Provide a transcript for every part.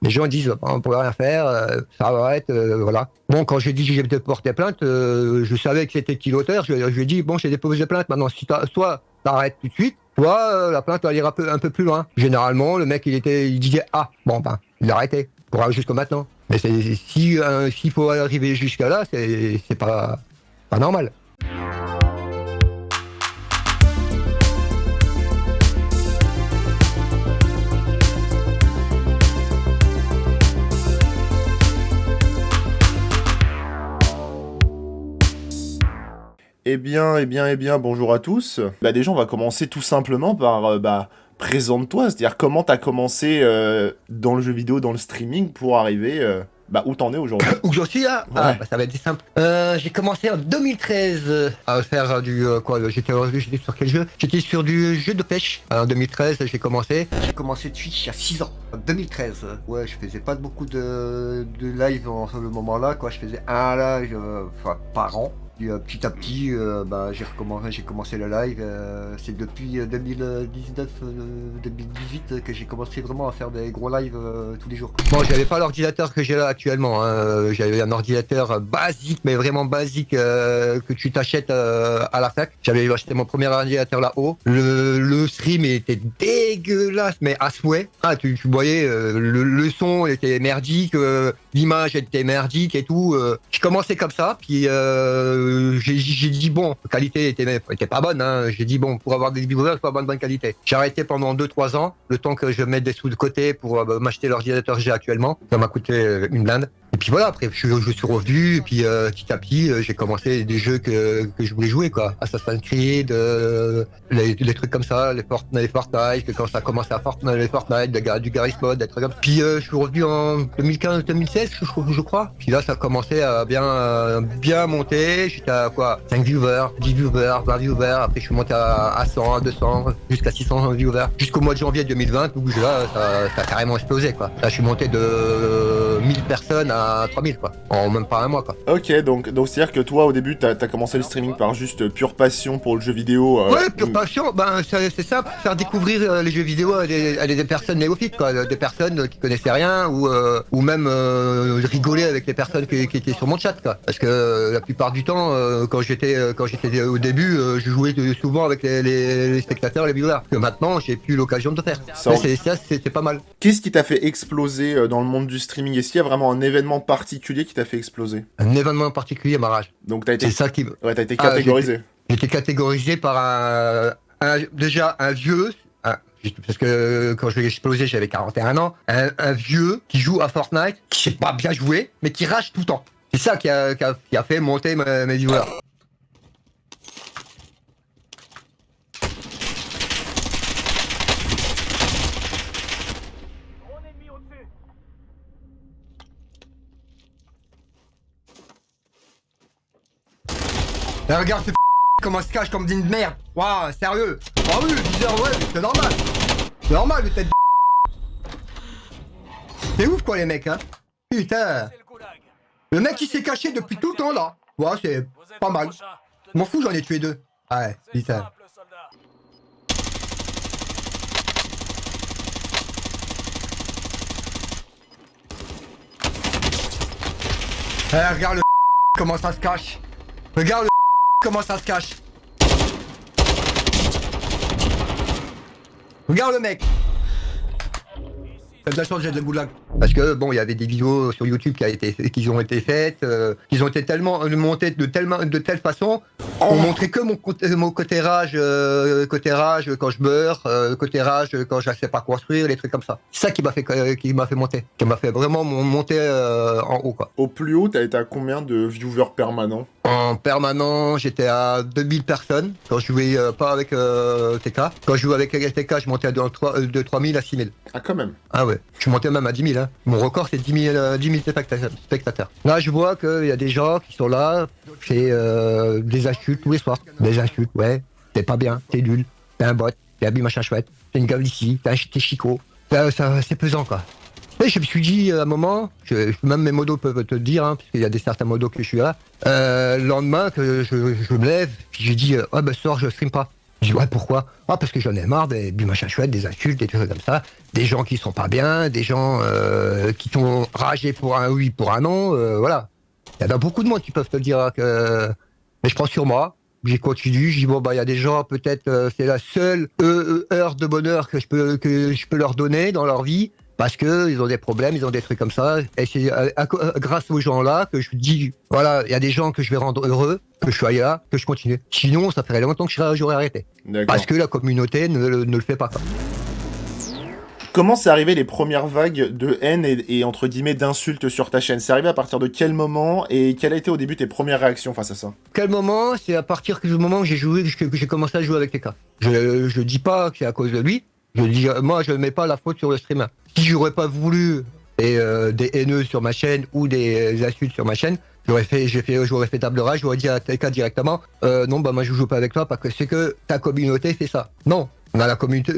Les gens disent, on ne pourrait rien faire, ça va être, voilà. Bon, quand j'ai dit que j'ai porté plainte, je savais que c'était qui l'auteur, je lui ai dit, bon, j'ai déposé plainte, maintenant, si soit t'arrêtes tout de suite, soit la plainte va aller un peu plus loin. Généralement, le mec, il disait, ah, bon, ben, il a arrêté, pour aller jusqu'à maintenant. Mais s'il faut arriver jusqu'à là, c'est pas normal. Bonjour à tous. Déjà, on va commencer tout simplement par, présente-toi, c'est-à-dire comment t'as commencé dans le jeu vidéo, dans le streaming, pour arriver, où t'en es aujourd'hui. Où j'en suis là? Ouais. Ah, ça va être simple. J'ai commencé en 2013 à faire du j'étais sur quel jeu? J'étais sur du jeu de pêche. En 2013, j'ai commencé. J'ai commencé Twitch il y a 6 ans. En 2013. Ouais, je faisais pas beaucoup de live en ce moment-là, quoi. Je faisais un live par an. Puis, petit à petit, j'ai commencé le live. C'est depuis 2018 que j'ai commencé vraiment à faire des gros lives tous les jours. Bon, j'avais pas l'ordinateur que j'ai là actuellement. Hein. J'avais un ordinateur basique, mais vraiment basique, que tu t'achètes à la fac. J'avais acheté mon premier ordinateur là-haut. Le stream était dégueulasse, mais à souhait. Ah, tu voyais, le son était merdique, l'image était merdique et tout. J'ai commencé comme ça, puis j'ai dit bon, la qualité était pas bonne, hein. J'ai dit bon, pour avoir des viewers, il faut avoir une bonne qualité. J'ai arrêté pendant 2-3 ans, le temps que je mette des sous de côté pour m'acheter l'ordinateur que j'ai actuellement. Ça m'a coûté une blinde. Et puis voilà, après je suis revenu, et puis petit à petit, j'ai commencé des jeux que je voulais jouer, quoi. Assassin's Creed, les trucs comme ça, les Fortnite, quand ça a commencé à Fortnite, du Garry's Mod, des trucs comme ça. Puis je suis revenu en 2015-2016, je crois. Puis là, ça a commencé à bien monter. J'étais à 5 viewers, 10 viewers, 20 viewers. Après, je suis monté à 100, 200, jusqu'à 600 viewers. Jusqu'au mois de janvier 2020, où là, ça a carrément explosé, quoi. Là, je suis monté de 1000 personnes à 3000, quoi. En même pas un mois, quoi. Ok, donc c'est-à-dire que toi, au début, t'as commencé le streaming par juste pure passion pour le jeu vidéo. Ouais, pure passion. C'est simple, faire découvrir les jeux vidéo à des personnes néophytes, quoi. Des personnes qui connaissaient rien, ou même rigoler avec les personnes qui étaient sur mon chat, quoi. Parce que la plupart du temps, quand j'étais au début, je jouais souvent avec les spectateurs, les viewers. Que maintenant, j'ai plus l'occasion de faire. C'est pas mal. Qu'est-ce qui t'a fait exploser dans le monde du streaming? Est-ce qu'il y a vraiment un événement particulier qui t'a fait exploser? Un événement particulier, Marage. Donc t'as été... C'est ça qui... Ouais, t'as été catégorisé. J'ai été catégorisé par déjà un vieux, parce que quand je l'ai explosé, j'avais 41 ans, un vieux qui joue à Fortnite, qui sait pas bien jouer, mais qui rage tout le temps. C'est ça qui a fait monter mes viewers. Et regarde ce comment il se cache comme d'une merde. Waouh, sérieux. Ah oui, bizarre, ouais, c'est normal. C'est normal, le tête de... C'est ouf, quoi, les mecs, hein. Putain. Le mec, il s'est caché depuis tout le temps, là. Ouais, c'est pas mal. Je m'en fous, j'en ai tué 2. Ouais, putain. Regarde le comment ça se cache. Regarde le comment ça se cache. Regarde le mec. T'as de la chance, j'ai de la goulag. Parce que bon, il y avait des vidéos sur YouTube qui ont été faites, qui ont été tellement montées de telle façon, on montrait que mon côté rage quand je meurs, côté rage quand je ne sais pas construire, les trucs comme ça. C'est ça qui m'a fait monter, qui m'a fait vraiment monter en haut, quoi. Au plus haut, t'as été à combien de viewers permanents? En permanent, j'étais à 2000 personnes quand je jouais pas avec TK. Quand je jouais avec TK, je montais de 3000 à 6000. Ah, quand même. Ah ouais, je suis monté même à 10 000. Hein. Mon record, c'est 10 000 spectateurs. Là, je vois qu'il y a des gens qui sont là, c'est des insultes tous les soirs. Des insultes, ouais, t'es pas bien, t'es nul, t'es un bot, t'es un machin chouette, t'es une gave ici, t'es chico. C'est pesant, quoi. Et je me suis dit à un moment, même mes modos peuvent te le dire, hein, parce qu'il y a certains modos que je suis là, le lendemain que je me lève, puis j'ai dit, ce soir je stream pas. Je dis, ouais, pourquoi? Ah, parce que j'en ai marre du machin chouette, des insultes, des trucs comme ça, des gens qui sont pas bien, des gens qui t'ont ragé pour un oui, pour un non, voilà. Il y en a beaucoup de monde qui peuvent te le dire, hein, que... Mais je prends sur moi, j'ai continué, je dis, bon, bah, il y a des gens, peut-être, c'est la seule heure de bonheur que je peux leur donner dans leur vie, parce que ils ont des problèmes, ils ont des trucs comme ça, et c'est grâce aux gens-là que je dis, voilà, il y a des gens que je vais rendre heureux, que je sois là, que je continue. Sinon, ça ferait longtemps que j'aurais arrêté. D'accord. Parce que la communauté ne le fait pas. Comment c'est arrivé les premières vagues de haine et entre guillemets d'insultes sur ta chaîne? C'est arrivé à partir de quel moment et quelle a été au début tes premières réactions face à ça? Quel moment? C'est à partir du moment où que j'ai commencé à jouer avec TK. Je dis pas que c'est à cause de lui. Je dis, moi, je mets pas la faute sur le streamer. Si j'aurais pas voulu des haineux sur ma chaîne ou des insultes sur ma chaîne, j'aurais fait table rase, j'aurais dit à TK directement, non, bah moi je joue pas avec toi parce que c'est que ta communauté fait ça. Non, on a la communauté.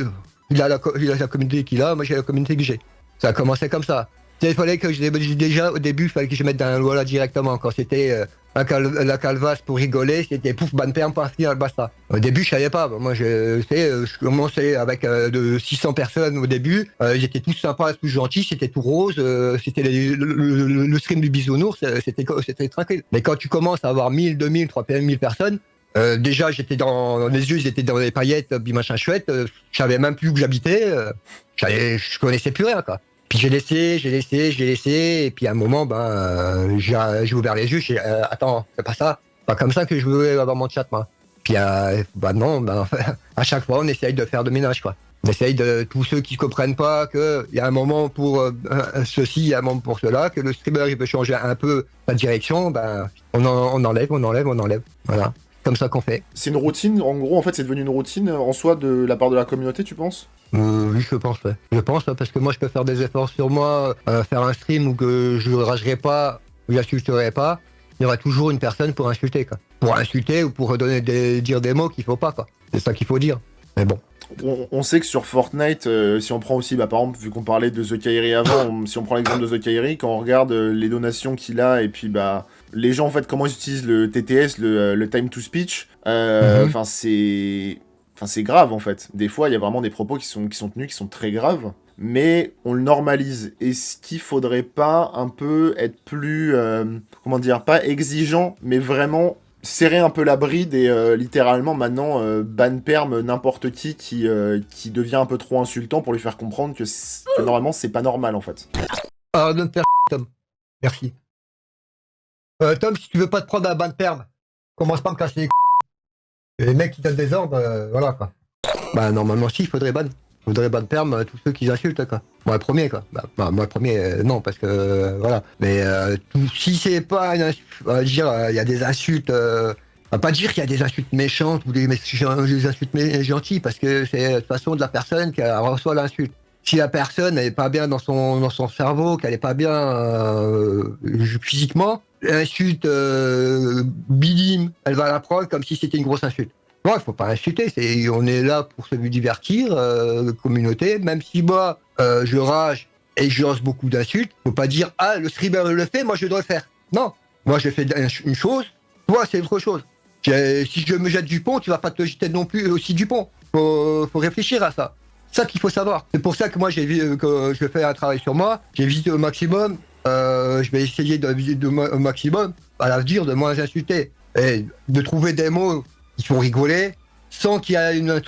Il a la communauté qu'il a, moi j'ai la communauté que j'ai. Ça a commencé comme ça. Il fallait que déjà au début, il fallait que je mette dans la loi là directement. Quand c'était la calvasse pour rigoler, c'était pouf, ban perm, parti, basta. Au début, je savais pas. Moi, je commençais avec de 600 personnes au début. Ils étaient tous sympas, tous gentils, c'était tout rose. C'était le stream du bisounours, c'était tranquille. Mais quand tu commences à avoir 1000, 2000, 3000 personnes, déjà, j'étais dans les yeux, ils étaient dans les paillettes, machin chouette. Je savais même plus où j'habitais. Je connaissais plus rien, quoi. Puis j'ai laissé, et puis à un moment, j'ai ouvert les yeux, j'ai attends, c'est pas ça, pas comme ça que je veux avoir mon chat, moi. Puis non, à chaque fois, on essaye de faire de ménage, quoi. On essaye de tous ceux qui comprennent pas que il y a un moment pour ceci, il y a un moment pour cela, que le streamer il peut changer un peu sa direction, on enlève, voilà. Comme ça qu'on fait. C'est une routine, en gros, en fait, c'est devenu une routine en soi de la part de la communauté, tu penses? Oui, je pense, ouais. Je pense, parce que moi, je peux faire des efforts sur moi, faire un stream où que je ragerai pas, où j'insulterai pas. Il y aura toujours une personne pour insulter, quoi. Pour insulter ou pour dire des mots qu'il faut pas, quoi. C'est ça qu'il faut dire. Mais bon. On sait que sur Fortnite, si on prend aussi, par exemple, vu qu'on parlait de The Kairi avant, si on prend l'exemple de The Kairi, quand on regarde les donations qu'il a, et puis les gens, en fait, comment ils utilisent le TTS, le time to speech, c'est grave, en fait. Des fois, il y a vraiment des propos qui sont tenus, qui sont très graves, mais on le normalise. Est-ce qu'il faudrait pas un peu être plus, comment dire, pas exigeant, mais vraiment serrer un peu la bride et littéralement maintenant ban perm n'importe qui devient un peu trop insultant pour lui faire comprendre que normalement c'est pas normal en fait. Ah, ne me faire Tom. Merci. Tom, si tu veux pas te prendre un ban perm, commence pas à me casser les les mecs qui donnent des ordres, voilà, quoi. Normalement, si, il faudrait ban. Il faudrait ban perm tous ceux qui insultent, quoi. Moi, le premier, quoi. Moi, le premier, non, parce que, voilà. Mais si c'est pas une insulte, on va dire, il y a des insultes, on va pas dire qu'il y a des insultes méchantes ou des insultes gentilles, parce que c'est de toute façon de la personne qui reçoit l'insulte. Si la personne n'est pas bien dans son cerveau, qu'elle est pas bien physiquement, l'insulte bidime, elle va la prendre comme si c'était une grosse insulte. Non, il faut pas insulter, on est là pour se divertir, communauté, même si moi, je rage et je lance beaucoup d'insultes, faut pas dire « Ah, le streamer le fait, moi je dois le faire ». Non, moi je fais une chose, toi c'est autre chose. Si je me jette du pont, tu vas pas te jeter non plus aussi du pont. Faut réfléchir à ça. C'est ça qu'il faut savoir. C'est pour ça que moi que je fais un travail sur moi, j'ai visité au maximum, je vais essayer de visiter au maximum, à l'avenir de moins insulter, et de trouver des mots qui font rigoler, sans qu'il y ait une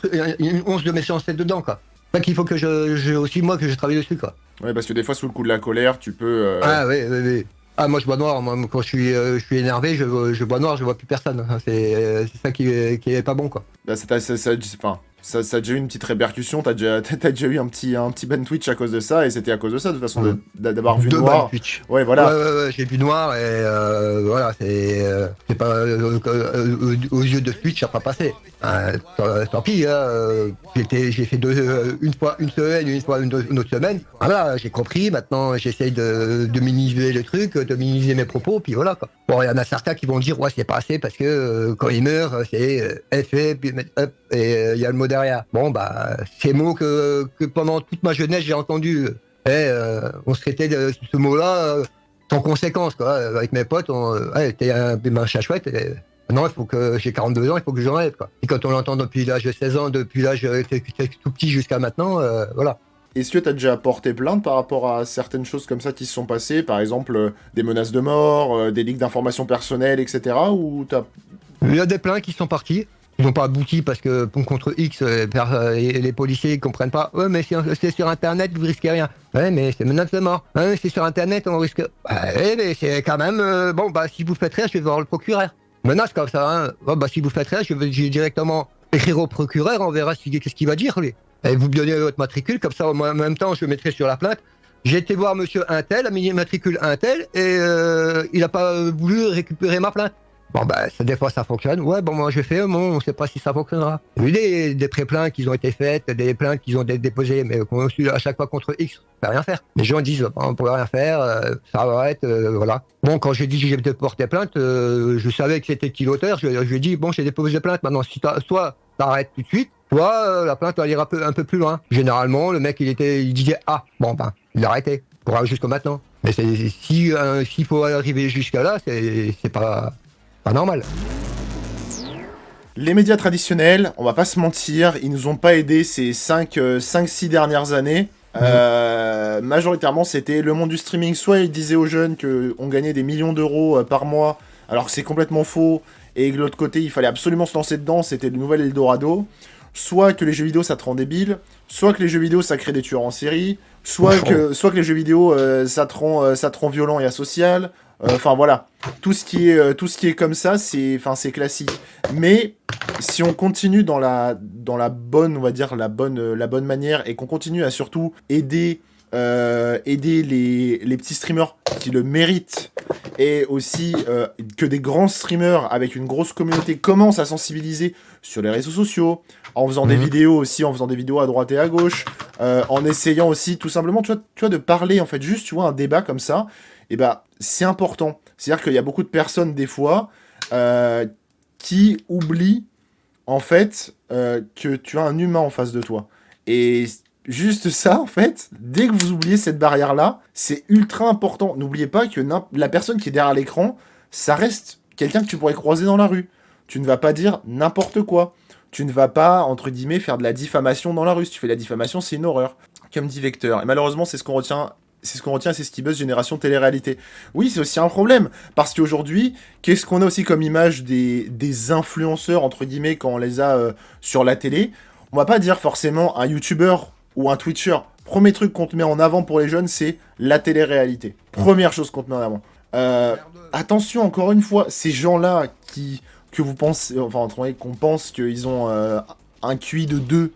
once de méchanceté dedans, quoi. C'est ça qu'il faut que je travaille dessus, quoi. Ouais, parce que des fois, sous le coup de la colère, tu peux... Ah, oui. Ah, moi, je bois noir. Moi, quand je suis énervé, je bois noir, je vois plus personne. C'est ça qui est pas bon, quoi. Ça a déjà eu une petite répercussion, t'as déjà eu un petit ban Twitch à cause de ça, et c'était à cause de ça, de toute façon, d'avoir vu noir. Twitch. Ouais, voilà. Ouais, j'ai vu noir, et voilà, c'est pas... aux yeux de Twitch, ça n'a pas passé. Tant pis, j'ai fait une fois une semaine, une fois une autre semaine. Voilà, j'ai compris, maintenant j'essaye de minimiser le truc, de minimiser mes propos, puis voilà, quoi. Bon, il y en a certains qui vont dire, ouais, c'est pas assez, parce que quand il meurt, c'est FF, puis up, et il y a le mot derrière. Bon, ces mots que pendant toute ma jeunesse j'ai entendu. On se traitait de ce mot-là sans conséquence, quoi. Avec mes potes, t'es un machin chouette. Non, il faut que j'ai 42 ans, il faut que j'en rêve, quoi. Et quand on l'entend depuis l'âge de 16 ans, depuis l'âge tout petit jusqu'à maintenant, voilà. Est-ce que tu as déjà porté plainte par rapport à certaines choses comme ça qui se sont passées, par exemple des menaces de mort, des leaks d'informations personnelles, etc. ou t'as... Il y a des plaintes qui sont partis. Ils n'ont pas abouti parce que contre X, les policiers ne comprennent pas. Ouais, mais c'est sur Internet, vous risquez rien. Ouais, mais c'est menace de mort. Ouais, c'est sur Internet, on risque. Ouais, mais c'est quand même. Bon, bah, si vous faites rien, je vais voir le procureur. Menace comme ça, hein. Ouais, bah, si vous faites rien, je vais directement écrire au procureur, on verra qu'est-ce qu'il va dire, lui. Et vous me donnez votre matricule, comme ça, moi, en même temps, je mettrai sur la plainte. J'ai été voir monsieur Intel, a mis matricule Intel, et il n'a pas voulu récupérer ma plainte. Bon, bah, des fois ça fonctionne. Ouais, bon, moi je fais, bon, on sait pas si ça fonctionnera. Il y a eu des pré-plaintes qui ont été faites, des plaintes qui ont été déposées, mais qu'on a su à chaque fois contre X, on peut rien faire. Les gens disent, on peut rien faire, ça va être, voilà. Bon, quand j'ai dit que j'ai porté plainte, je savais que c'était qui l'auteur, je lui ai dit, bon, j'ai déposé plainte, maintenant, si soit t'arrêtes tout de suite, soit la plainte va aller un peu plus loin. Généralement, le mec, il disait, ah, bon, ben, il a arrêté, pour aller jusqu'au maintenant. Mais s'il faut arriver jusqu'à là, c'est pas normal. Les médias traditionnels, on va pas se mentir, ils nous ont pas aidés ces 5-6 dernières années. Majoritairement, c'était le monde du streaming. Soit ils disaient aux jeunes qu'on gagnait des millions d'euros par mois, alors que c'est complètement faux, et de l'autre côté, il fallait absolument se lancer dedans, c'était le nouvel Eldorado. Soit que les jeux vidéo, ça te rend débile, soit que les jeux vidéo, ça crée des tueurs en série, soit que les jeux vidéo, ça te rend violent et asocial. Enfin voilà, tout ce qui est comme ça, c'est classique. Mais si on continue dans la bonne, on va dire la bonne manière, et qu'on continue à surtout aider les petits streamers qui le méritent, et aussi que des grands streamers avec une grosse communauté commencent à sensibiliser sur les réseaux sociaux, en faisant des vidéos aussi, en faisant des vidéos à droite et à gauche, en essayant aussi tout simplement, tu vois, de parler, en fait, juste, tu vois, un débat comme ça, et bah, c'est important. C'est-à-dire qu'il y a beaucoup de personnes, des fois, qui oublient, en fait, que tu as un humain en face de toi. Et juste ça, en fait, dès que vous oubliez cette barrière-là, c'est ultra important. N'oubliez pas que la personne qui est derrière l'écran, ça reste quelqu'un que tu pourrais croiser dans la rue. Tu ne vas pas dire n'importe quoi. Tu ne vas pas, entre guillemets, faire de la diffamation dans la rue. Si tu fais de la diffamation, c'est une horreur. Comme dit Vecteur. Et malheureusement, c'est ce qu'on retient, c'est ce qui buzz génération télé-réalité. Oui, c'est aussi un problème, parce qu'aujourd'hui, qu'est-ce qu'on a aussi comme image des influenceurs, entre guillemets, quand on les a sur la télé? On va pas dire forcément un youtubeur ou un twitcher. Premier truc qu'on te met en avant pour les jeunes, c'est la télé-réalité. Première chose qu'on te met en avant. Attention, encore une fois, ces gens-là que vous pensez, enfin, qu'on pense qu'ils ont un QI de 2,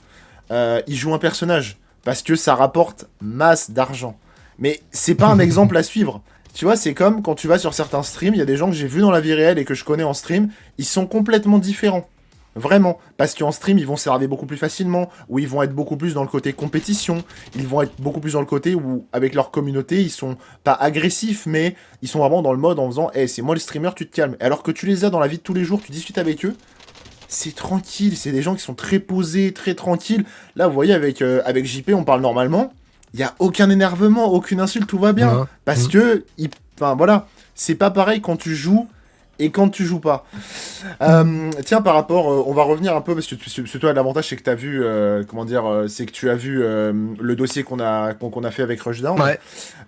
ils jouent un personnage, parce que ça rapporte masse d'argent. Mais c'est pas un exemple à suivre. Tu vois, c'est comme quand tu vas sur certains streams, il y a des gens que j'ai vus dans la vie réelle et que je connais en stream, ils sont complètement différents. Vraiment. Parce qu'en stream, ils vont s'énerver beaucoup plus facilement, ou ils vont être beaucoup plus dans le côté compétition, ils vont être beaucoup plus dans le côté où, avec leur communauté, ils sont pas agressifs, mais ils sont vraiment dans le mode en faisant « Hey, c'est moi le streamer, tu te calmes ». Alors que tu les as dans la vie de tous les jours, tu discutes avec eux, c'est tranquille, c'est des gens qui sont très posés, très tranquilles. Là, vous voyez, avec JP, on parle normalement. Il n'y a aucun énervement, aucune insulte, tout va bien. Parce que, enfin voilà, c'est pas pareil quand tu joues et quand tu joues pas. Tiens, par rapport, on va revenir un peu, parce que toi, l'avantage, c'est que tu as vu, c'est que tu as vu le dossier qu'on a fait avec Rushdown. Ouais.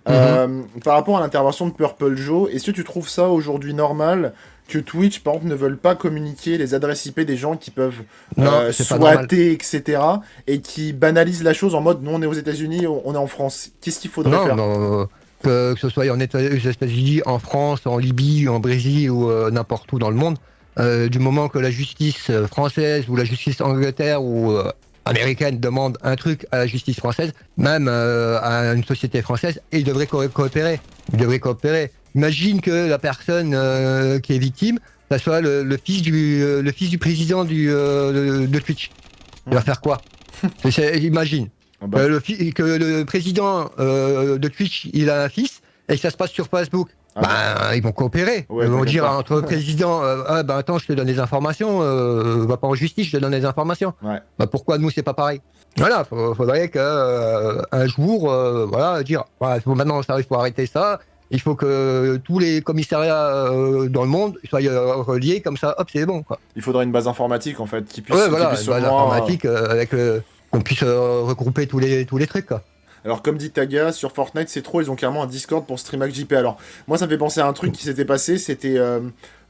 Par rapport à l'intervention de Purple Joe, est-ce que tu trouves ça aujourd'hui normal que Twitch, par exemple, ne veulent pas communiquer les adresses IP des gens qui peuvent squatter, etc., et qui banalisent la chose en mode, nous, on est aux États-Unis, on est en France. Qu'est-ce qu'il faudrait faire? Non, que ce soit aux États-Unis, en France, en Libye, en Brésil ou n'importe où dans le monde, du moment que la justice française ou la justice Angleterre ou américaine demande un truc à la justice française, même à une société française, et ils devraient coopérer. Imagine que la personne qui est victime, ça soit le fils du président de Twitch. Il va faire quoi? Imagine. Que le président de Twitch, il a un fils, et que ça se passe sur Facebook. Ils vont coopérer. Ouais, ils vont dire entre le président, attends, je te donne des informations, va pas en justice, je te donne des informations. Ouais. Pourquoi nous, c'est pas pareil? Voilà, faudrait que un jour, dire, maintenant, ça, il faut arrêter ça. Il faut que tous les commissariats dans le monde soient reliés, comme ça, hop, c'est bon, quoi. Il faudrait une base informatique, en fait, qui puisse, Ouais, voilà, puisse une au base moins, informatique avec qu'on puisse regrouper tous les trucs, quoi. Alors, comme dit Taga, sur Fortnite, c'est trop, ils ont carrément un Discord pour stream avec JP. Alors, moi, ça me fait penser à un truc qui s'était passé, c'était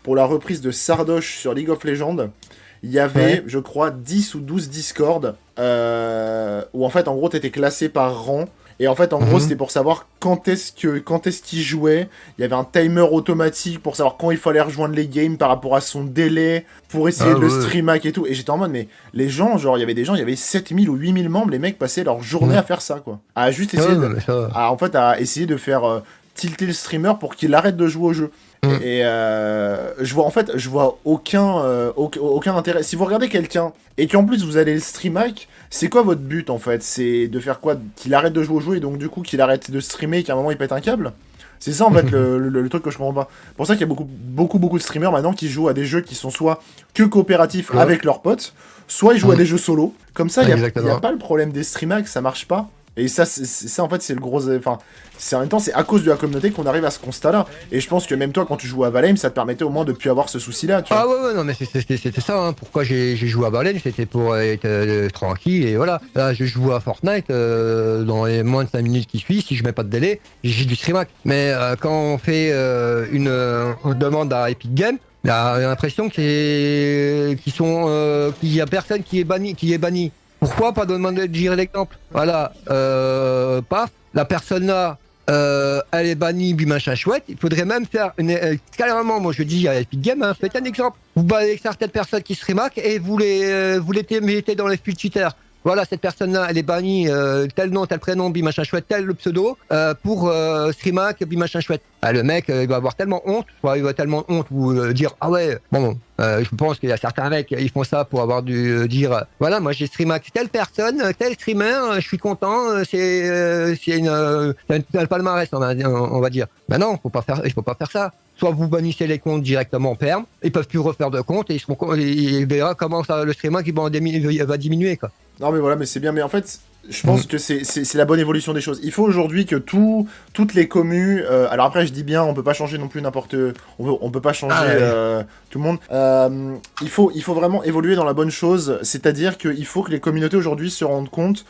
pour la reprise de Sardoche sur League of Legends. Il y avait, je crois, 10 ou 12 Discord, où en fait, en gros, t'étais classé par rang. Et en fait, en gros, c'était pour savoir quand est-ce qu'il jouait. Il y avait un timer automatique pour savoir quand il fallait rejoindre les games par rapport à son délai, pour essayer de le stream hack et tout. Et j'étais en mode, mais les gens, genre, il y avait des gens, il y avait 7000 ou 8000 membres, les mecs passaient leur journée à faire ça, quoi. À juste essayer à essayer de faire tilter le streamer pour qu'il arrête de jouer au jeu. Et je vois aucun intérêt. Si vous regardez quelqu'un et qu'en plus vous allez le stream hack, c'est quoi votre but en fait? C'est de faire quoi? Qu'il arrête de jouer au jeu et donc du coup qu'il arrête de streamer et qu'à un moment il pète un câble? C'est ça en fait le truc que je comprends pas. C'est pour ça qu'il y a beaucoup de streamers maintenant qui jouent à des jeux qui sont soit que coopératifs avec leurs potes, soit ils jouent à des jeux solo. Comme ça, il n'y a pas le problème des stream hacks, ça marche pas. Et ça, en fait, c'est le gros... Enfin, en même temps, c'est à cause de la communauté qu'on arrive à ce constat-là. Et je pense que même toi, quand tu joues à Valheim, ça te permettait au moins de plus avoir ce souci-là, tu vois. Ah ouais, non, mais c'était ça, hein. Pourquoi j'ai joué à Valheim, c'était pour être tranquille, et voilà. Là, je joue à Fortnite, dans les moins de 5 minutes qui suivent, si je mets pas de délai, j'ai du stream hack. Mais quand on fait une demande à Epic Games, il y a l'impression qu'il y a personne qui est banni. Pourquoi pas demander de gérer l'exemple? Voilà, paf, la personne là, elle est bannie du machin chouette. Il faudrait même faire carrément, moi je dis à Epic Games, hein, faites un exemple. Vous bannez certaines personnes qui se remarquent et vous les mettez dans les filters. Voilà, cette personne-là, elle est bannie, tel nom, tel prénom, machin chouette, tel le pseudo, pour streamac, machin chouette. Ah, le mec, il va avoir tellement honte, ou dire, ah ouais, bon, je pense qu'il y a certains mecs, ils font ça pour avoir dire, voilà, moi j'ai streamac telle personne, tel streamer, je suis content, c'est un palmarès, on va dire. Ben non, il faut pas faire ça. Soit vous bannissez les comptes directement en perm, ils peuvent plus refaire de compte et ils verra comment ça, le streamer va diminuer, quoi. Non mais voilà, mais c'est bien, mais en fait, je pense que c'est la bonne évolution des choses. Il faut aujourd'hui que toutes les communes... alors après, je dis bien, on peut pas changer non plus n'importe... On peut pas changer tout le monde. Il faut vraiment évoluer dans la bonne chose, c'est-à-dire qu'il faut que les communautés aujourd'hui se rendent compte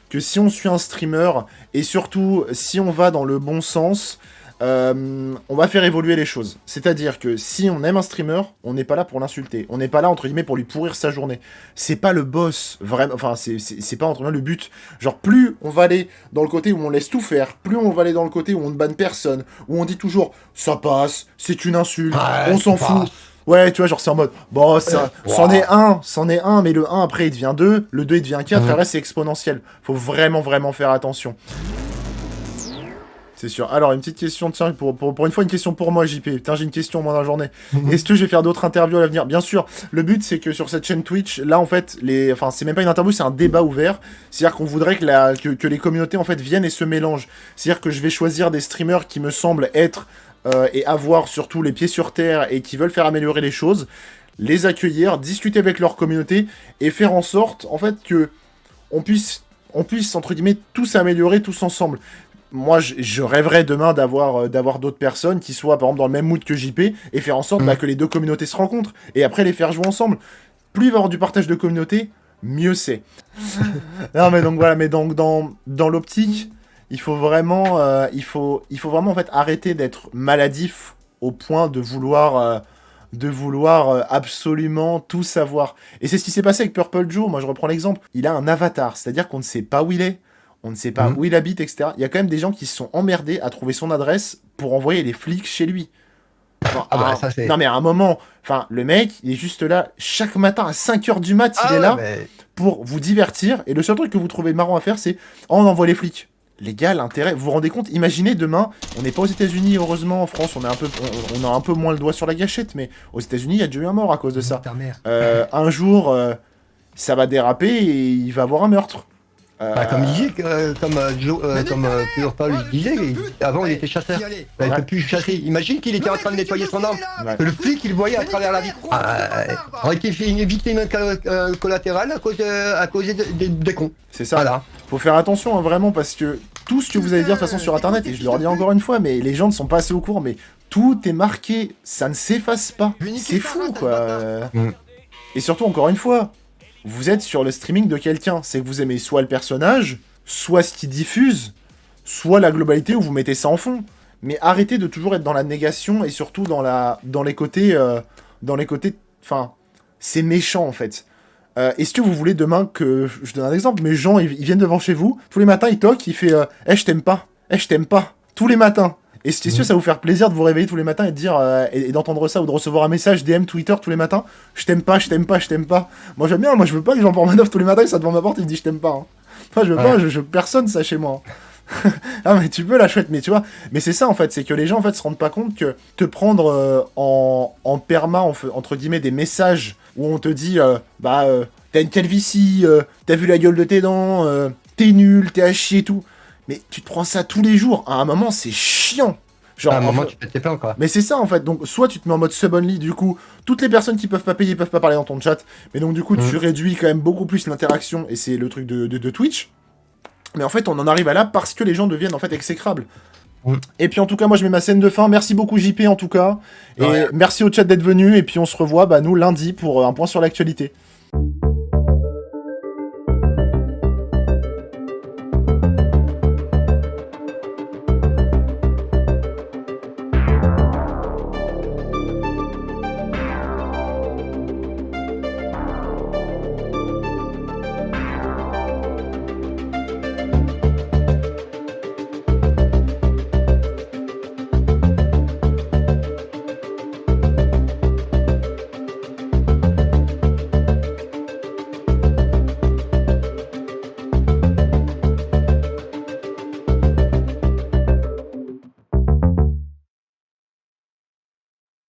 que si on suit un streamer, et surtout si on va dans le bon sens... on va faire évoluer les choses. C'est-à-dire que si on aime un streamer, on n'est pas là pour l'insulter. On n'est pas là, entre guillemets, pour lui pourrir sa journée. C'est pas le boss, vraiment. Enfin, c'est pas, entre guillemets, le but. Genre, plus on va aller dans le côté où on laisse tout faire, plus on va aller dans le côté où on ne banne personne, où on dit toujours, ça passe, c'est une insulte, on s'en fout. Ouais, tu vois, genre, c'est en mode, bon, c'en est un, mais le 1, après, il devient 2, le 2, il devient 4, et le reste, c'est exponentiel. Faut vraiment, vraiment faire attention. C'est sûr. Alors, une petite question, tiens, pour une fois, une question pour moi, JP. Putain, j'ai une question, moi, dans la journée. Est-ce que je vais faire d'autres interviews à l'avenir? Bien sûr. Le but, c'est que sur cette chaîne Twitch, là, en fait, c'est même pas une interview, c'est un débat ouvert. C'est-à-dire qu'on voudrait que les communautés, en fait, viennent et se mélangent. C'est-à-dire que je vais choisir des streamers qui me semblent être et avoir surtout les pieds sur terre et qui veulent faire améliorer les choses, les accueillir, discuter avec leur communauté et faire en sorte, en fait, que on puisse, entre guillemets, tous améliorer tous ensemble. Moi, je rêverais demain d'avoir d'autres personnes qui soient, par exemple, dans le même mood que JP, et faire en sorte que les deux communautés se rencontrent, et après les faire jouer ensemble. Plus il va y avoir du partage de communauté, mieux c'est. Non, mais donc voilà, mais donc dans l'optique, il faut vraiment en fait arrêter d'être maladif au point de vouloir absolument tout savoir. Et c'est ce qui s'est passé avec Purple Joe. Moi, je reprends l'exemple. Il a un avatar, c'est-à-dire qu'on ne sait pas où il est. On ne sait pas où il habite, etc. Il y a quand même des gens qui se sont emmerdés à trouver son adresse pour envoyer les flics chez lui. Enfin, non mais à un moment, enfin, le mec, il est juste là, chaque matin à 5h du mat, il est là pour vous divertir, et le seul truc que vous trouvez marrant à faire, c'est « on envoie les flics ». Les gars, l'intérêt, vous vous rendez compte? Imaginez demain, on n'est pas aux États-Unis, heureusement, en France, on a un peu moins le doigt sur la gâchette, mais aux États-Unis, il y a déjà eu un mort à cause de ça. Un jour, ça va déraper et il va avoir un meurtre. Comme il disait, comme Pure Paul disait, avant il était chasseur. Il ne peut plus chasser. Imagine qu'il était en train de nettoyer son arme. Le flic, il le voyait à travers la vitre. Aurait été une victime collatérale à cause des cons. C'est ça. Voilà. Faut faire attention, hein, vraiment, parce que tout ce que vous allez dire de toute façon sur internet, et je le redis encore une fois, mais les gens ne sont pas assez au courant, mais tout est marqué, ça ne s'efface pas. C'est fou, quoi. Et surtout, encore une fois, vous êtes sur le streaming de quelqu'un, c'est que vous aimez soit le personnage, soit ce qu'il diffuse, soit la globalité où vous mettez ça en fond. Mais arrêtez de toujours être dans la négation et surtout dans les côtés, enfin, c'est méchant en fait. Est-ce que vous voulez demain que, je donne un exemple, mes gens ils viennent devant chez vous, tous les matins ils toquent, il fait je t'aime pas, je t'aime pas, tous les matins. Est-ce que ça va vous faire plaisir de vous réveiller tous les matins et de dire et d'entendre ça ou de recevoir un message DM Twitter tous les matins, je t'aime pas, je t'aime pas, je t'aime pas. Moi j'aime bien, moi je veux pas que Jean-Paul Manoff tous les matins il soit devant ma porte et il me dit je t'aime pas. Hein. Enfin je veux pas, personne ça chez moi. Ah mais tu peux la chouette, mais tu vois, mais c'est ça en fait, c'est que les gens en fait se rendent pas compte que te prendre en perma entre guillemets des messages où on te dit t'as une calvitie, t'as vu la gueule de tes dents, t'es nul, t'es à chier et tout, mais tu te prends ça tous les jours, à un moment c'est chiant. Genre, à un moment tu pètes tes plans quoi. Mais c'est ça en fait, donc soit tu te mets en mode sub-only, du coup, toutes les personnes qui peuvent pas payer peuvent pas parler dans ton chat, mais donc du coup tu réduis quand même beaucoup plus l'interaction, et c'est le truc de Twitch. Mais en fait, on en arrive à là parce que les gens deviennent en fait exécrables. Et puis en tout cas, moi je mets ma scène de fin. Merci beaucoup JP en tout cas. Et merci au chat d'être venu. Et puis on se revoit nous lundi pour un point sur l'actualité.